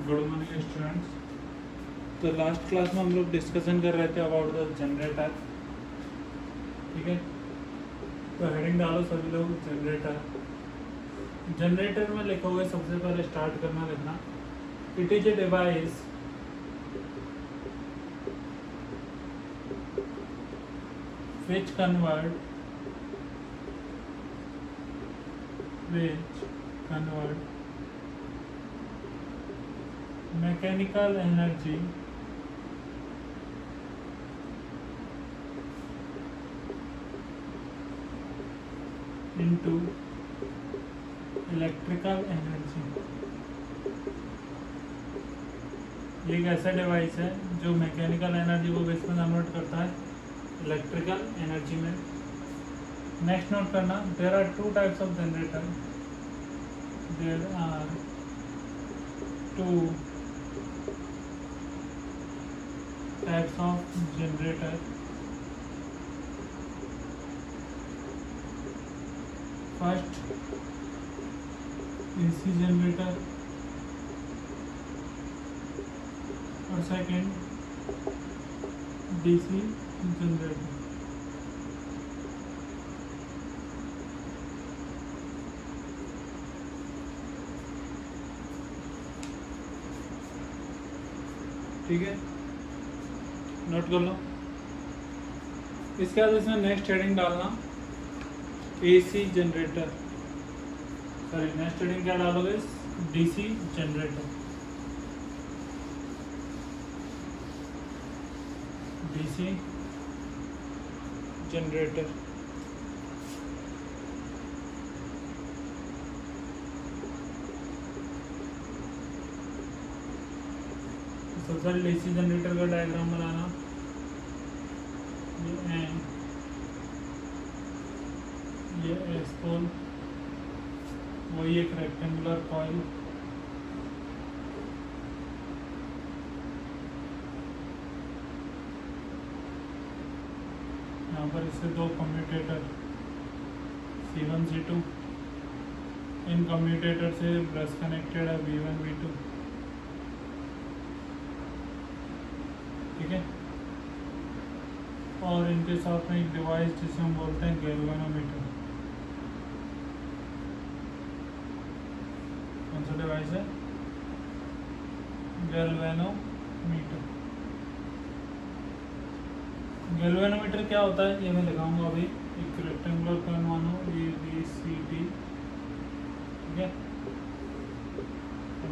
Good morning students. तो last class में हम लोग डिस्कशन कर रहे थे अबाउट द जनरेटर। ठीक है, तो हेडिंग डालो सभी लोग जनरेटर। जनरेटर में लिखोगे, सबसे पहले स्टार्ट करना लिखना, it is a device which convert mechanical energy into electrical energy। ये एक ऐसा डिवाइस है जो मैकेनिकल एनर्जी को किस में कन्वर्ट करता है, इलेक्ट्रिकल एनर्जी में। नेक्स्ट नोट करना, there are two types of generator. There are two types of generator. First AC generator और सेकंड डीसी जनरेटर। ठीक है, नोट कर लो। इसके बाद इसमें नेक्स्ट हेडिंग डालना AC generator, sorry next heading क्या डालोगे, डीसी जनरेटर। डीसी जनरेटर सबसे पहले डीसी जनरेटर का डायग्राम बनाना। ये एन, ये एस पोल, वही एक रेक्टेंगुलर कॉइल, यहाँ पर इससे दो कम्यूटेटर C1 C2। इन कम्यूटेटर से ब्रश कनेक्टेड है V1 V2। ठीक है, और इनके साथ में एक डिवाइस जिसे हम बोलते हैं गैल्वेनोमीटर। कौन सा डिवाइस है, गैल्वेनोमीटर। गैल्वेनोमीटर क्या होता है ये मैं दिखाऊंगा अभी। एक रेक्टेंगुलर कॉइल मानो ABCD, ठीक है,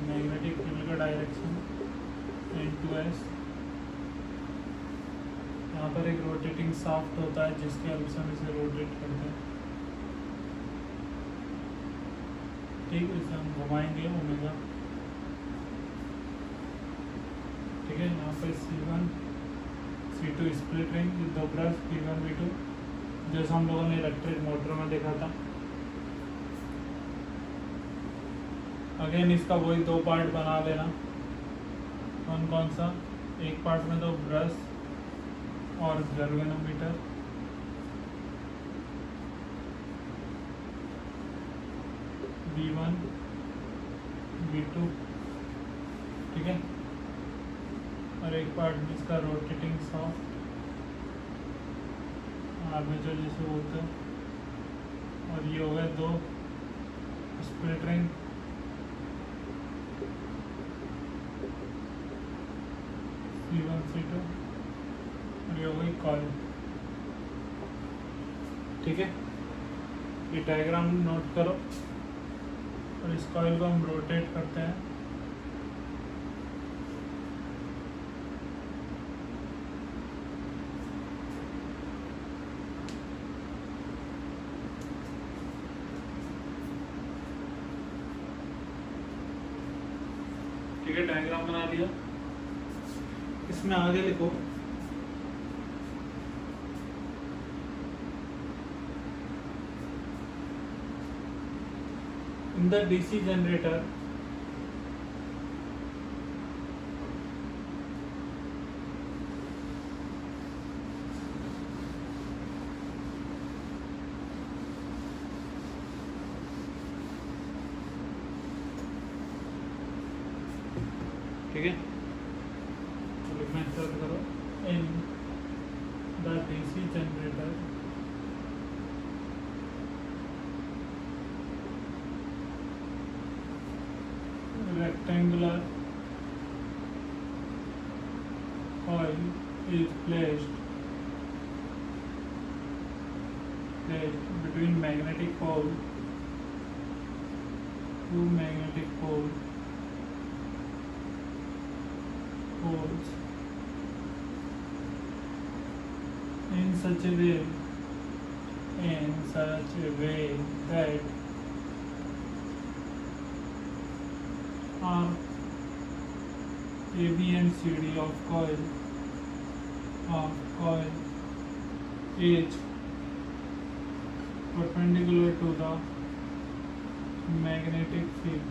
मैग्नेटिक फील्ड का डायरेक्शन N2S। यहाँ पर एक रोटेटिंग शाफ्ट होता है जिसके हेल्प से हम इसे रोटेट करते हैं। ठीक, इसे हम घुमाएंगे ओमेगा। ठीक है, यहाँ पर C1 C2 स्प्लिट रिंग, दो ब्रश V1 V2, जैसे हम लोगों ने इलेक्ट्रिक मोटर में देखा था। अगेन इसका वही दो पार्ट बना लेना। कौन सा, एक पार्ट में दो ब्रश और गैल्वेनोमीटर। V1 V2, ठीक है, और एक पार्ट में इसका रोटेटिंग शाफ्ट, आर्मेचर जिसे बोलते हैं। और ये हो गए दो स्प्लिट रिंग, C1 C2, और ये हो गई कॉइल। ठीक है, ये डायग्राम नोट करो और इस कॉइल को हम रोटेट करते हैं। ठीक है, डायग्राम बना लिया। इसमें आगे लिखो, in the DC generator ठीक है, तो लिखना स्टार्ट करो। In the DC generator rectangular coil is placed between magnetic pole, two magnetic poles in such a way that are AB and CD of coil is perpendicular to the magnetic field.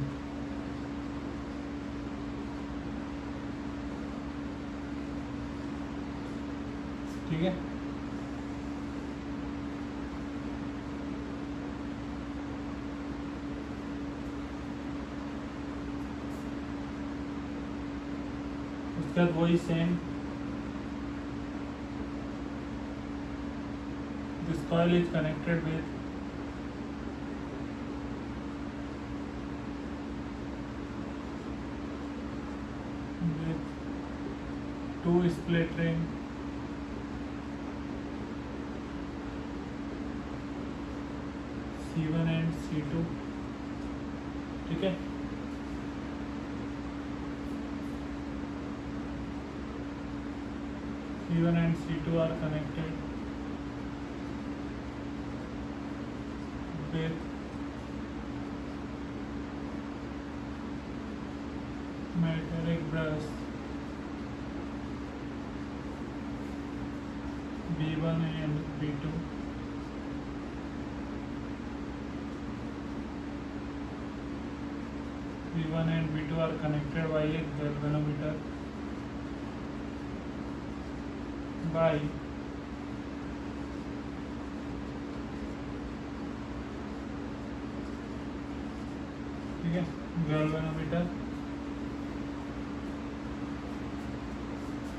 ठीक है, उसके बाद वही same this coil is connected with two split ring C1 and C2, ठीक है। C1 and C2 are connected with metallic brush B1 and B2. B1 and B2 are connected by a galvanometer by ठीक है, galvanometer।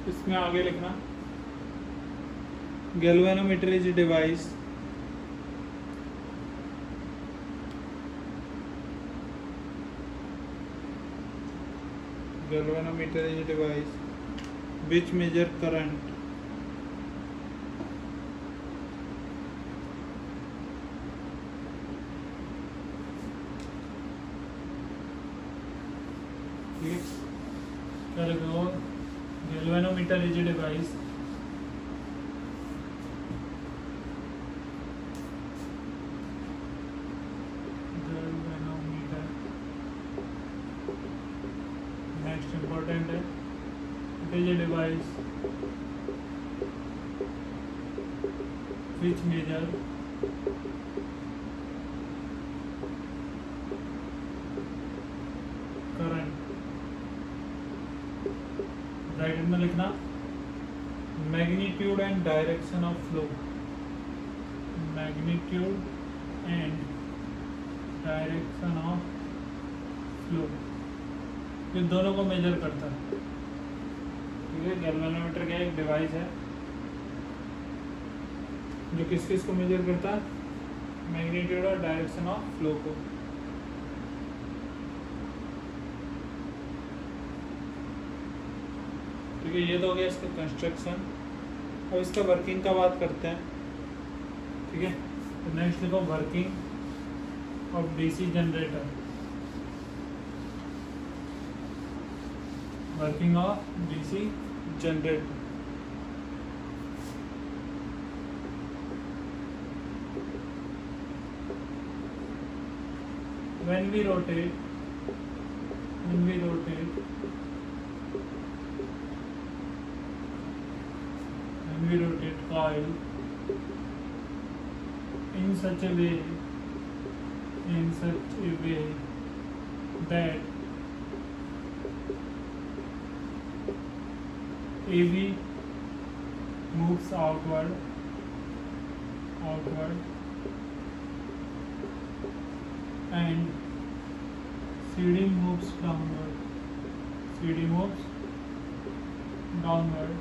इसमें आगे लिखना galvanometer is a device galvanometer is a device which measure current galvanometer is a device galvanometer next important है, it is a device which measure current। Bracket में लिखना magnitude and direction of flow, magnitude and direction of flow, ये दोनों को major करता है। ठीक है, गैल्वेनोमीटर क्या एक डिवाइस है जो किस किस को मेजर करता है, मैग्नीट्यूड और डायरेक्शन ऑफ फ्लो को। ठीक है, ये तो हो गया इसका कंस्ट्रक्शन। अब इसका वर्किंग का बात करते हैं। ठीक है, तो नेक्स्ट देखो working of DC generator, working of DC generator. when we rotate coil in such a way that AB moves outward and CD moves downward, CD moves downward.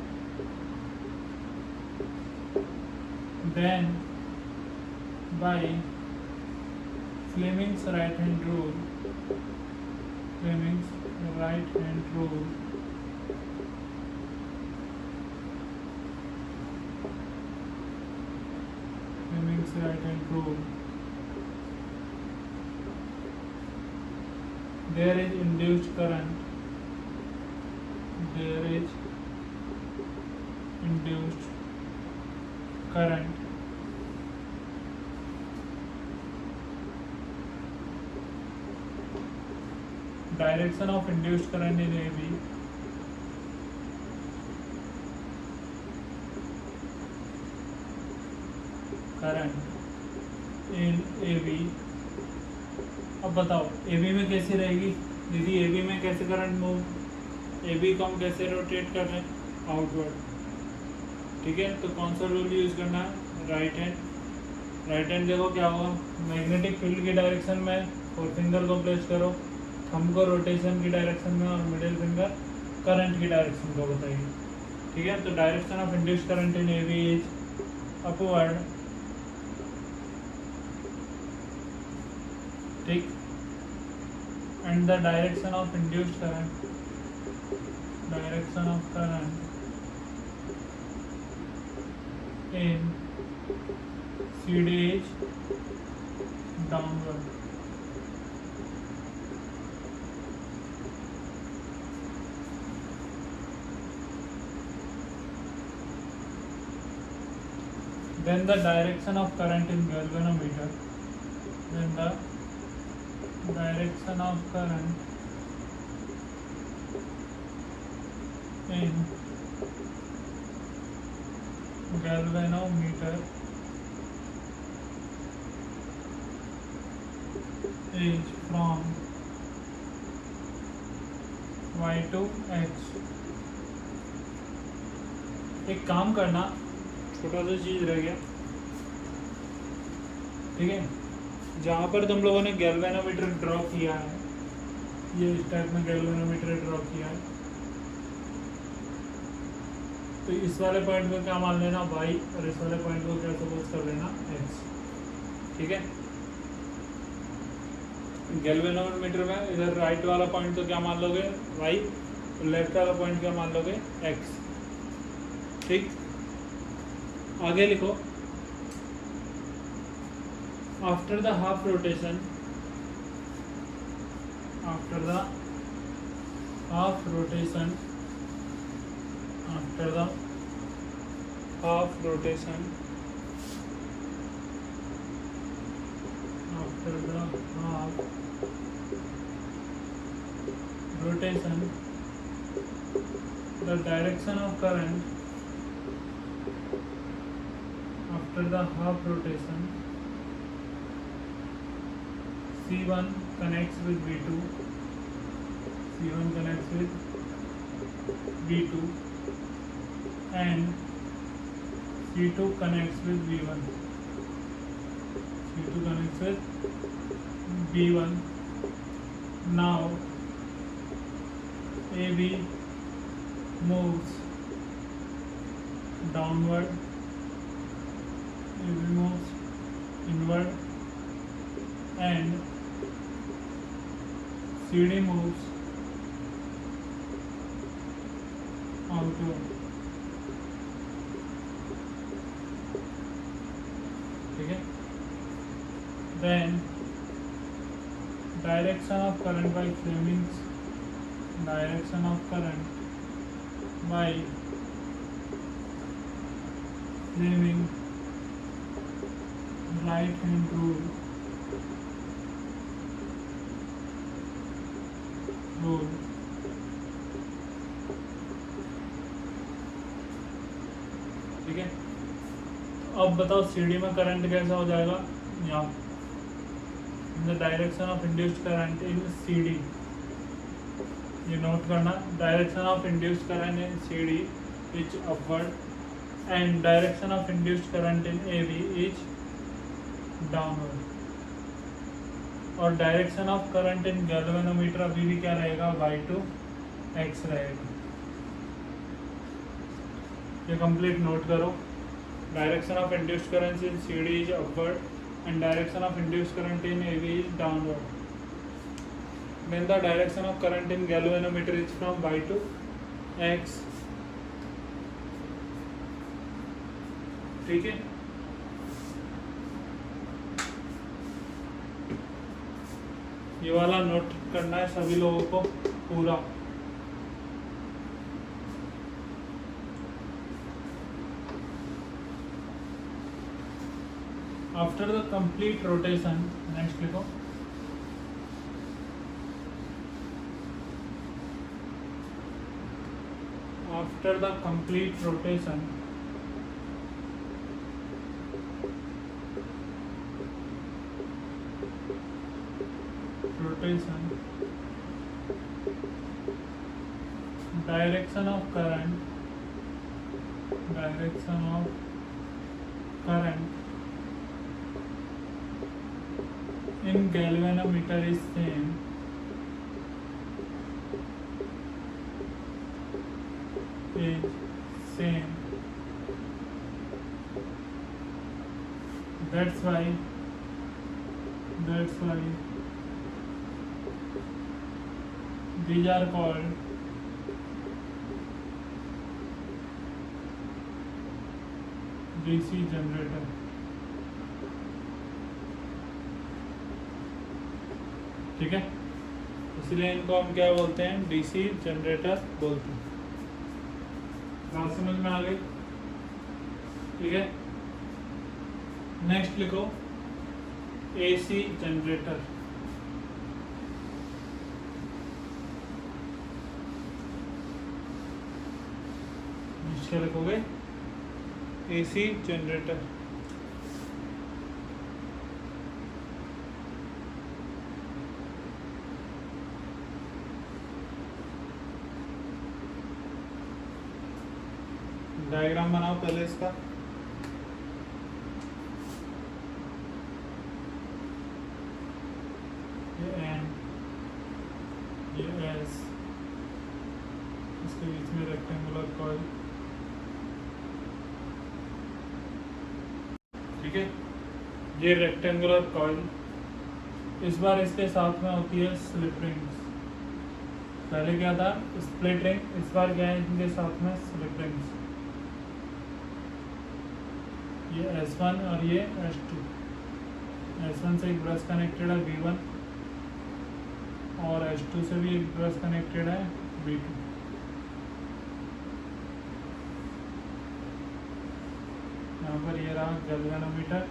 Then by Fleming's right hand rule, Fleming's right hand rule, Fleming's right hand rule, there is induced current, there is induced current direction of induced current in AB current in AB। अब बताओ AB में कैसी रहेगी दीदी, AB में कैसे current move, AB को हम कैसे रोटेट कर रहे हैं आउटवर्ड, ठीक है। तो कौन सा रूल यूज करना है, राइट हैंड। राइट हैंड देखो क्या होगा, मैग्नेटिक फील्ड की डायरेक्शन में और फिंगर को प्लेस करो, थंब को रोटेशन की डायरेक्शन में और मिडिल फिंगर करंट की डायरेक्शन को बताइए, ठीक है। तो direction of induced current in AB is upward, ठीक। And the direction of induced current, direction of current in CD is downward। Then the direction of current in galvanometer, then the direction of current in galvanometer is from Y to X। एक काम करना, छोटा सा चीज रह गया, ठीक है। जहाँ पर तुम लोगों ने गैल्वेनोमीटर ड्रॉ किया है, ये इस टाइप में गैल्वेनोमीटर ड्रॉ किया है, तो इस वाले पॉइंट को क्या मान लेना y और इस वाले पॉइंट को क्या सपोज कर लेना x, ठीक है। गैल्वेनोमीटर में इधर राइट वाला पॉइंट तो क्या मान लोगे y और लेफ्ट वाला पॉइंट क्या मान लोगे x, ठीक। आगे लिखो, after the half rotation, after the half rotation, after the half rotation, after the half rotation, the direction of current after the half rotation, C1 connects with V2, C1 connects with V2 and C2 connects with V1, C2 connects with V1। Now AB moves downward, AB moves inward and CD moves outward, ठीक है। Then direction of current by Fleming's, direction of current by Fleming right hand rule, ठीक है। अब बताओ CD में current कैसा हो जाएगा, यहाँ in the direction of induced current in CD, ये नोट करना, direction of induced current in CD is upward and direction of induced current in AB is downward. और direction of current in galvanometer अभी भी क्या रहेगा, Y to X रहेगा। ये complete note करो। Direction of induced current in CD is upward and direction of induced current in AV is downward. Then the direction of current in galvanometer is from Y to X। ठीक है, ये वाला note करना है सभी लोगों को पूरा। After the complete rotation, next लिखो, after the complete rotation direction of current in galvanometer is same that's why these are called DC generator। ठीक है, इसलिए इनको हम क्या बोलते हैं, DC जनरेटर बोलते हैं। बात समझ में आ गई? ठीक है, नेक्स्ट लिखो AC जनरेटर। क्या लिखोगे? AC generator. डायग्राम बनाओ पहले इसका। ये N, ये S, इसके बीच में रेक्टेंगुलर कॉइल। ठीक है, ये रेक्टेंगुलर कॉइल, इस बार इसके साथ में होती है स्लिप रिंग्स। पहले क्या था, स्प्लिट रिंग, इस बार क्या है इनके साथ में स्लिप रिंग्स। ये S1 और ये S2। S1 से एक ब्रश कनेक्टेड है V1 और S2 से भी एक ब्रश कनेक्टेड है V2। यहाँ पर ये रहा गैल्वेनोमीटर।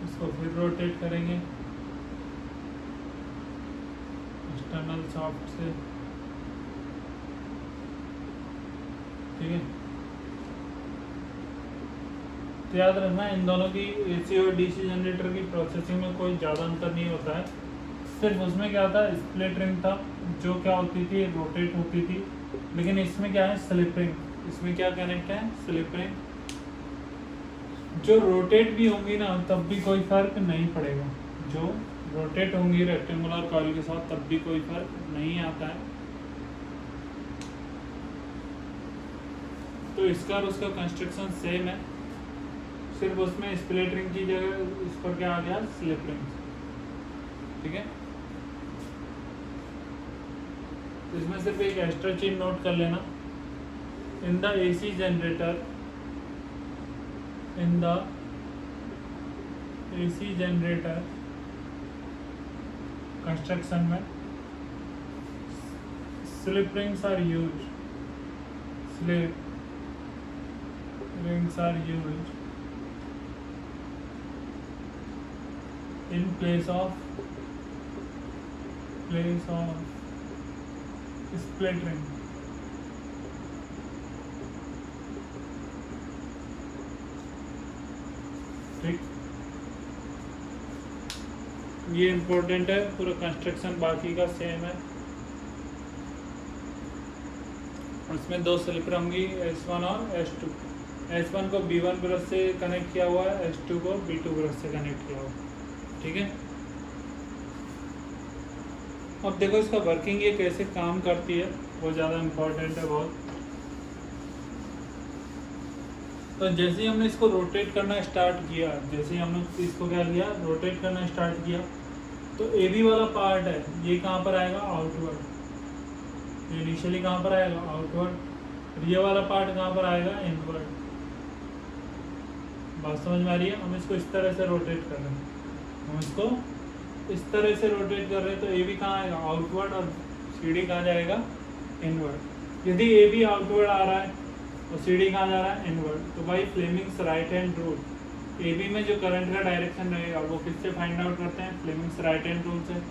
इसको फिर रोटेट करेंगे एक्सटर्नल शाफ्ट से। ठीक है, तो याद रखना इन दोनों की AC और DC जनरेटर की प्रोसेसिंग में कोई ज़्यादा अंतर नहीं होता है। सिर्फ उसमें क्या था, स्प्लिट रिंग था जो क्या होती थी, रोटेट होती थी। लेकिन इसमें क्या है, स्लिप रिंग। इसमें क्या कनेक्ट है, स्लिप रिंग। जो रोटेट भी होंगी ना तब भी कोई फर्क नहीं पड़ेगा। जो रोटेट होंगी रेक्टेंगुलर कॉइल के साथ तब भी कोई फर्क नहीं आता है। तो इसका और उसका कंस्ट्रक्शन सेम है, सिर्फ उसमें स्प्लिट रिंग की जगह इस पर क्या आ गया, स्लिप रिंग। ठीक है, तो इसमें सिर्फ एक एक्स्ट्रा चीज नोट कर लेना। In the AC generator, in the AC generator construction में slip rings are used। Slip rings are used in place of split ring। ठीक, ये इम्पोर्टेंट है। पूरा कंस्ट्रक्शन बाकी का सेम है। उसमें दो स्लिपर होंगी S1 और S2। S1 को B1 ब्रश से कनेक्ट किया हुआ है, S2 को B2 ब्रश से कनेक्ट किया हुआ है। ठीक है, अब देखो इसका वर्किंग ये कैसे काम करती है, वो ज़्यादा इम्पोर्टेंट है बहुत। तो जैसे ही हमने इसको रोटेट करना स्टार्ट किया, जैसे ही हमने इसको क्या किया, रोटेट करना स्टार्ट किया, तो ए बी वाला पार्ट है ये कहाँ पर आएगा, आउटवर्ड। इनिशियली कहाँ पर आएगा, आउटवर्ड। ये वाला पार्ट कहाँ पर आएगा, इनवर्ड। बात समझ में आ रही है? हम इसको इस तरह से रोटेट कर रहे हैं, हम इसको इस तरह से रोटेट कर रहे हैं, तो ए बी कहाँ आएगा, आउटवर्ड, और सी डी कहाँ जाएगा, इनवर्ड। यदि ए बी आउटवर्ड आ रहा है और सी डी कहाँ जा रहा है, इनवर्ड, तो भाई Fleming's right hand rule, A B में जो करंट का डायरेक्शन रहेगा वो किससे फाइंड आउट करते हैं, फ्लेमिंग्स राइट हैंड रूल से।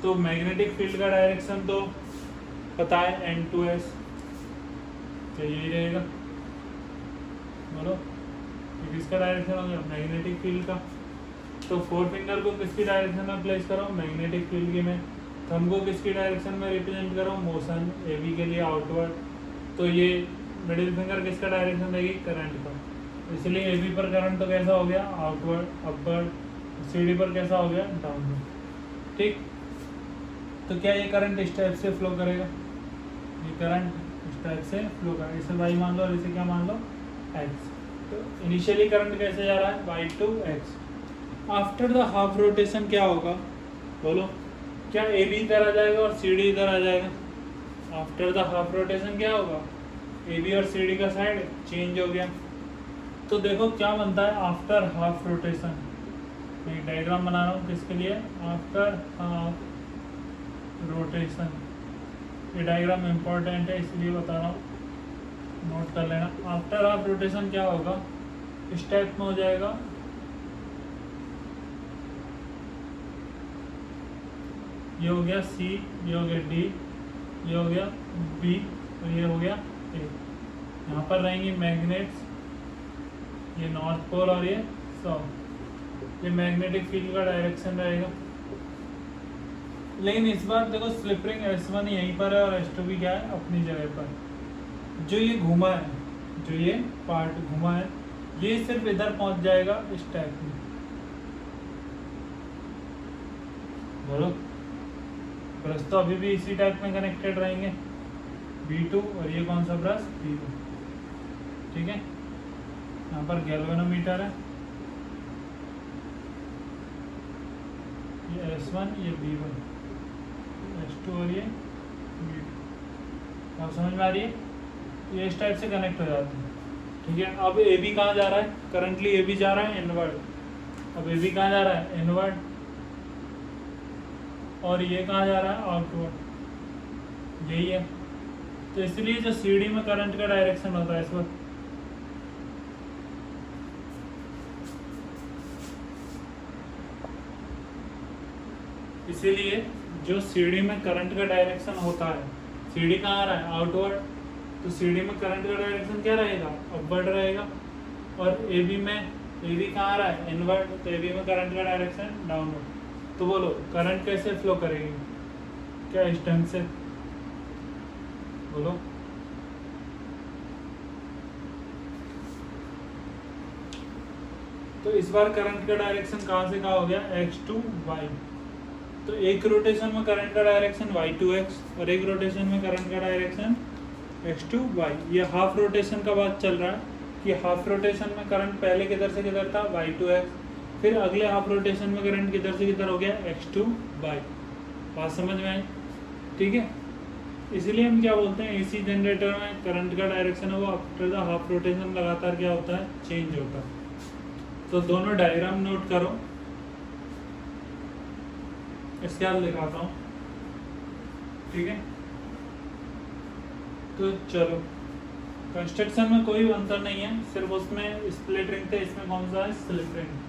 तो मैग्नेटिक फील्ड का डायरेक्शन तो पता है, एन टू एस, तो यही रहेगा। बोलो ये किसका डायरेक्शन हो गया, मैग्नेटिक फील्ड का। तो फोर फिंगर को किसकी डायरेक्शन में प्लेस करो, मैग्नेटिक फील्ड की में। थंब को किसकी डायरेक्शन में रिप्रेजेंट करो, मोशन, ए बी के लिए आउटवर्ड। तो ये मिडिल फिंगर किसका डायरेक्शन देगी, करंट का। इसलिए ए बी पर करंट तो कैसा हो गया, आउटवर्ड, अपवर्ड। सी डी पर कैसा हो गया, डाउनवर्ड। ठीक, तो क्या ये करंट इस टाइप से फ्लो करेगा, ये करंट इस टाइप से फ्लो करेगा। इसे वाई मान लो और इसे क्या मान लो, एक्स। तो इनिशियली करंट कैसे जा रहा है, Y to X. After the half rotation क्या होगा, बोलो, क्या ए बी इधर आ जाएगा और सी डी इधर आ जाएगा। आफ्टर द हाफ रोटेशन क्या होगा, ए बी और सी डी का साइड चेंज हो गया। तो देखो क्या बनता है आफ्टर हाफ रोटेशन। एक डायग्राम बना रहा हूँ किसके लिए, आफ्टर हाफ रोटेशन। ये डायग्राम इम्पोर्टेंट है इसलिए बता रहा हूँ, नोट कर लेना। आफ्टर हाफ रोटेशन क्या होगा, इस टाइप में हो जाएगा। ये हो गया सी, ये हो गया डी, ये हो गया बी और ये हो गया ए। यहाँ पर रहेंगी मैग्नेट्स, ये नॉर्थ पोल और ये साउथ। ये मैग्नेटिक फील्ड का डायरेक्शन रहेगा। लेकिन इस बार देखो स्लिप रिंग S1 यहीं पर है और S2 भी क्या है, अपनी जगह पर। जो ये घुमा है, जो ये पार्ट घुमा है, ये सिर्फ इधर पहुंच जाएगा इस टाइप में। बोलो, ब्रश तो अभी भी इसी टाइप में कनेक्टेड रहेंगे, B2, और ये कौन सा ब्रश, B1। ठीक है, यहाँ पर गैल्वेनोमीटर है, ये S1, ये B1, S2 और ये B2। आप समझ में आ रही है, ये इस टाइप से कनेक्ट हो जाते हैं। ठीक है, अब ए बी कहाँ जा रहा है, करंटली ए बी जा रहा है इनवर्ड। अब ए बी कहाँ जा रहा है, इनवर्ड, और ये कहाँ जा रहा है, आउटवर्ड। यही है, तो इसलिए जो सी डी में करंट का डायरेक्शन होता है इस वक्त, इसीलिए जो सीडी में करंट का डायरेक्शन होता है, सीडी कहाँ आ रहा है, आउटवर्ड, तो सीडी में करंट का डायरेक्शन क्या रहेगा, अपवर्ड रहेगा। और ए बी कहाँ आ रहा है, इनवर्ड, तो ए बी में करंट का डायरेक्शन डाउनवर्ड। तो बोलो करंट कैसे फ्लो करेगी, क्या इस ढंग से, बोलो। तो इस बार करंट का डायरेक्शन कहाँ से कहाँ हो गया, x to y। तो एक रोटेशन में करंट का डायरेक्शन y to x और एक रोटेशन में करंट का डायरेक्शन x to y। ये हाफ रोटेशन का बात चल रहा है कि हाफ रोटेशन में करंट पहले किधर से किधर था, y to x, फिर अगले हाफ रोटेशन में करंट किधर से किधर हो गया, x to y। बात समझ में आई? ठीक है, इसलिए हम क्या बोलते हैं, एसी जनरेटर में करंट का डायरेक्शन है वो आफ्टर द हाफ रोटेशन लगातार क्या होता है, चेंज होता है। तो दोनों डायग्राम नोट करो, इसके बाद दिखाता हूँ। ठीक है, तो चलो, कंस्ट्रक्शन में कोई अंतर नहीं है, सिर्फ उसमें स्प्लिट रिंग थे, इसमें कौन सा है, स्लिप रिंग।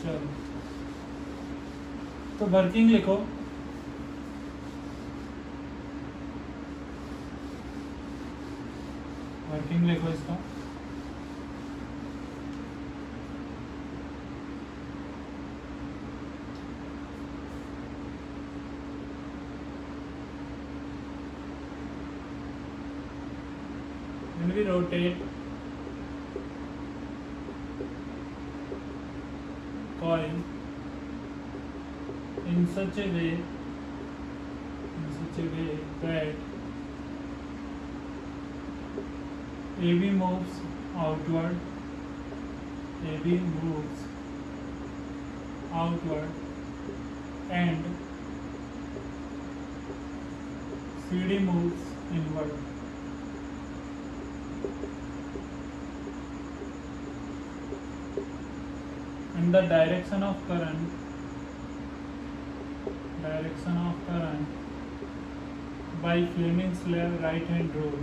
चलो, तो वर्किंग लिखो। वर्किंग लिखो इसका। be rotate coil in such a way that AB moves outward and CD moves inward. And the direction of current by Fleming's right hand rule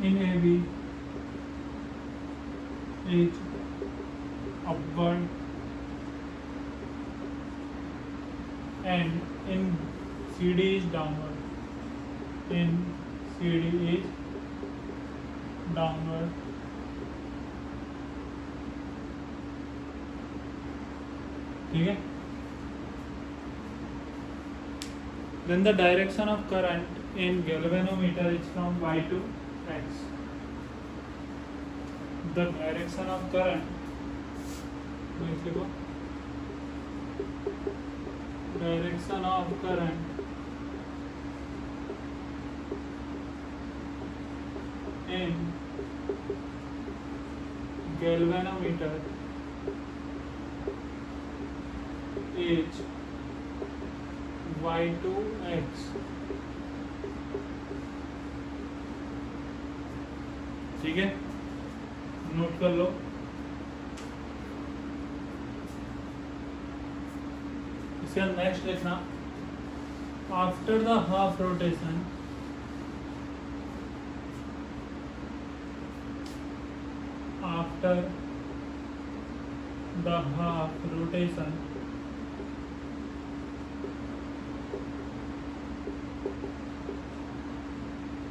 in AB is upward and in CD is downward. ठीक है. Then the direction of current in galvanometer is from Y to X. The direction of current in galvanometer is Y to X. ठीक है, note कर लो. इसके बाद next लिखना, after the half rotation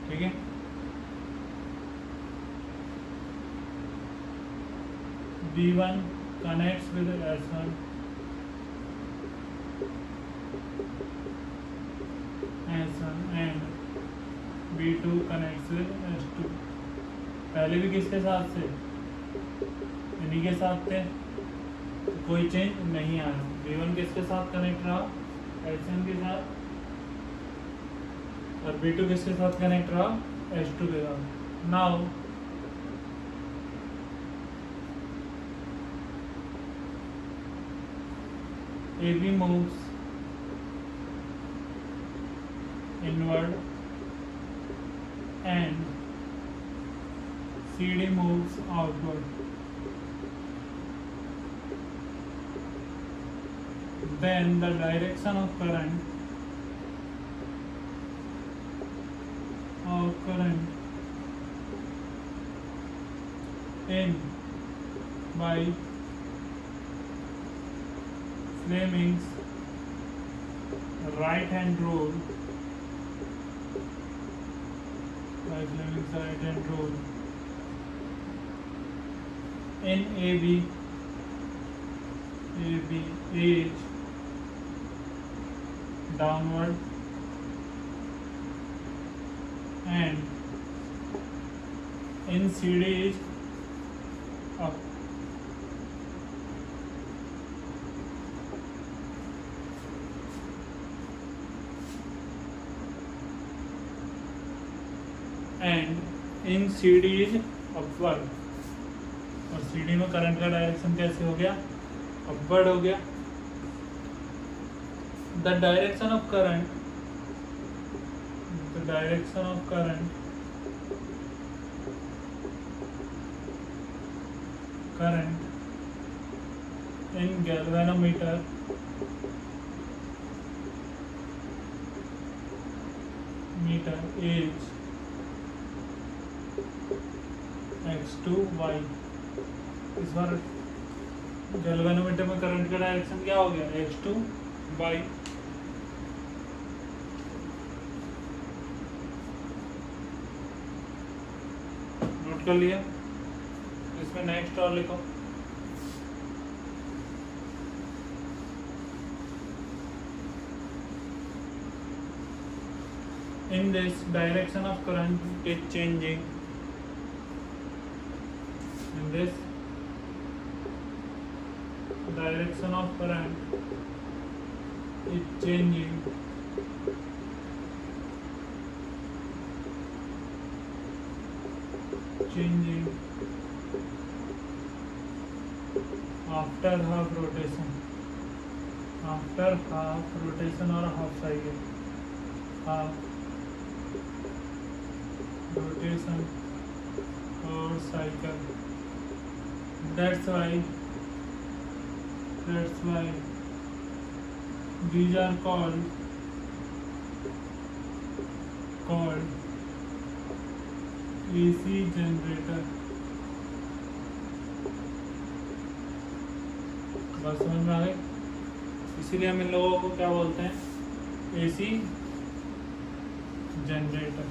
ठीक है. B1 connects with S1 and B2 connects with S2. पहले भी किसके साथ थे? इन्हीं के साथ थे, तो कोई चेंज नहीं आया. B1 किसके साथ कनेक्ट रहा? S1 के साथ. और B2 किसके साथ कनेक्ट रहा? S2 के साथ. Now AB moves inward and CD moves outward. Then the direction of current in by Fleming's right hand rule in AB is downward and in CD is up. And in CD is upward. और CD में current का direction कैसे हो गया? Upward हो गया. The direction of current in galvanometer is X2Y. इस बार galvanometer में करंट का डायरेक्शन क्या हो गया? X2Y. नोट कर लिया, इसमें नेक्स्ट और लिखो। In this, direction of current is changing. In this, direction of current is changing. Changing after half rotation. After half rotation or half cycle. Half rotation or cycle. That's why these are called AC generator. बस समझ में आ गई। इसीलिए हम इन लोगों को क्या बोलते हैं, AC जनरेटर।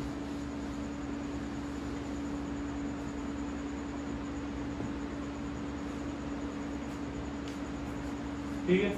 ठीक है।